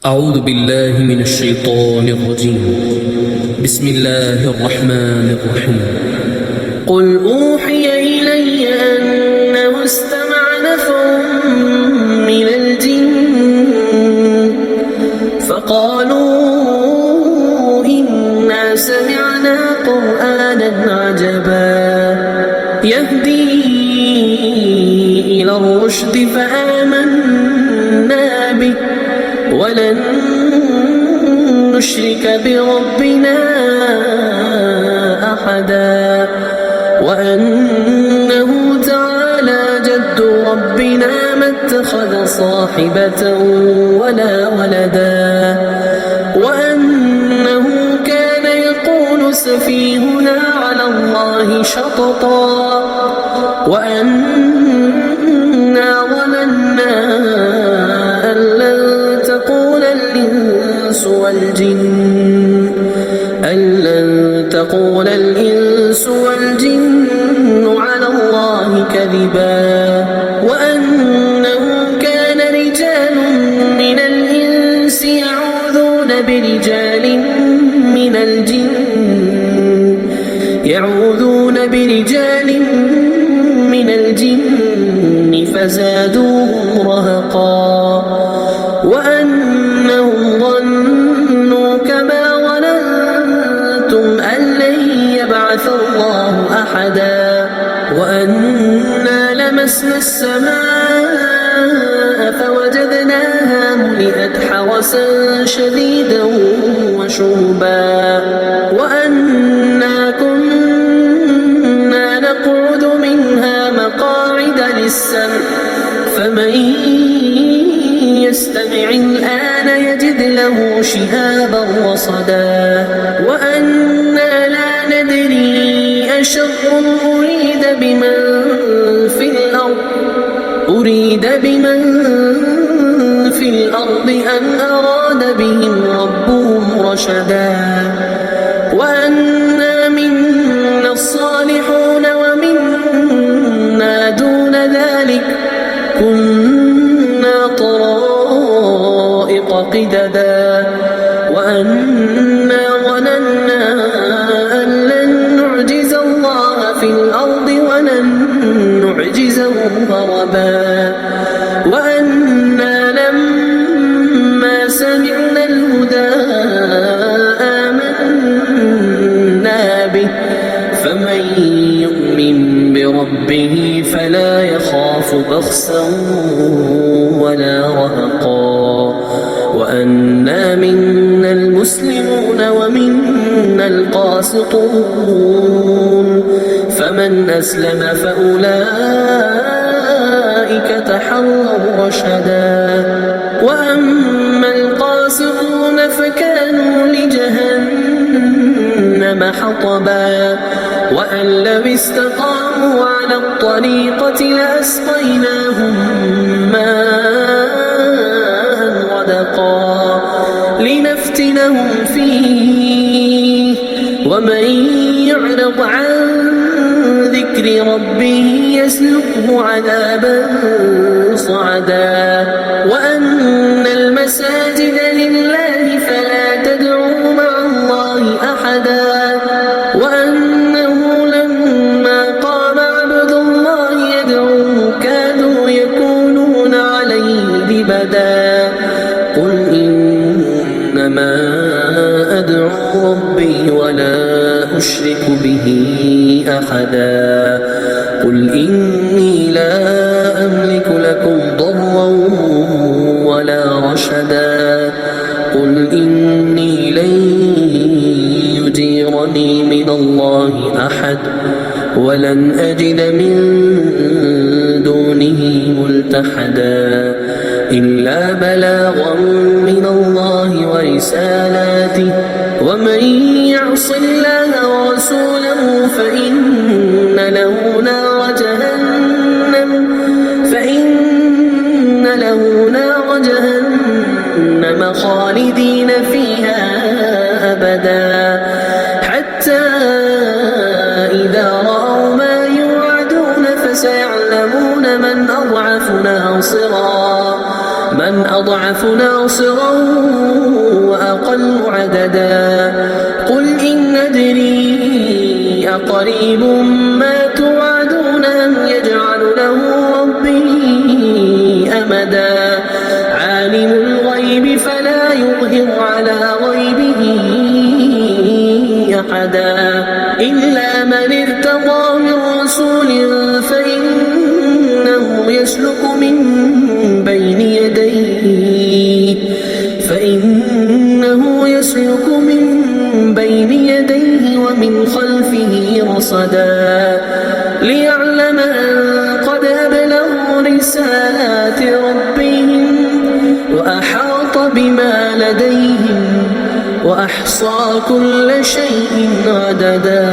أعوذ بالله من الشيطان الرجيم. بسم الله الرحمن الرحيم. قل أوحي إلي أنه استمع نفر من الجن فقالوا إنا سمعنا قرآنا عجبا يهدي إلى الرشد فآمنا به ولن نشرك بربنا أحدا وأنه تعالى جد ربنا ما اتخذ صاحبة ولا ولدا وأنه كان يقول سفيهنا على الله شططا وأنا ظننا أن لن تقول الإنس والجن على الله كذبا وأنه كان رجال من الإنس يعوذون برجال من الجن فزادوهم رهقا وأنهم ظنوا كما ظننتم أن لن يبعث الله أحدا وأنا لمسنا السماء فوجدناها ملئت حرسا شديدا وشهبا وأنا كنا نقعد منها مقاعد للسمع فمن يستمع الآن يجد له شهابا رصدا وأنا لا ندري أشر أريد بمن في الأرض أم أراد بهم ربهم رشدا وأنا منا الصالحون ومنا دون ذلك كنا طرائق قددا وأنا ظننا أن لن نعجز الله في الأرض ولن نعجزه هربا وأنا لما سمعنا الهدى آمنا به فمن يؤمن بربه فلا يخاف بخسا ولا رهقا وأنا منا المسلمون ومنا القاسطون فمن أسلم فأولئك تحروا رشدا وأما القاسطون فكانوا لجهنم حطبا وأن لو استقاموا على الطريقة لأسقيناهم ماء غدقا لنفتنهم فيه ومن يعرض عن ذكر ربه يسلكه عذابا صعدا وأن المساجد لله فلا تدعوا مع الله أحدا وأنه لما قام عبد الله يدعوه كادوا يكونون عليه لبدا قل إنما أدعو ربي ولا أشرك به أحدا قل إني لا أملك لكم ضرا ولا رشدا قل إني لن يجيرني من الله أحد ولن أجد من دونه ملتحدا إلا بلاغا من الله ورسالاته ومن يعص الله ورسوله فإن له نار جهنم خالدين فيها أبدا حتى إذا رأوا ما يوعدون فسيعلمون من أضعف أضعف ناصرا وأقل عددا قل إن أدري أقريب ما توعدون أم يجعل له ربي أمدا عالم الغيب فلا يظهر على غيبه أحدا إلا من ارتضى من رسول فإنه يسلك من بين يديه ومن خلفه رصدا ليعلم أن قد أبلغوا رسالات ربهم وأحاط بما لديهم وأحصى كل شيء عددا.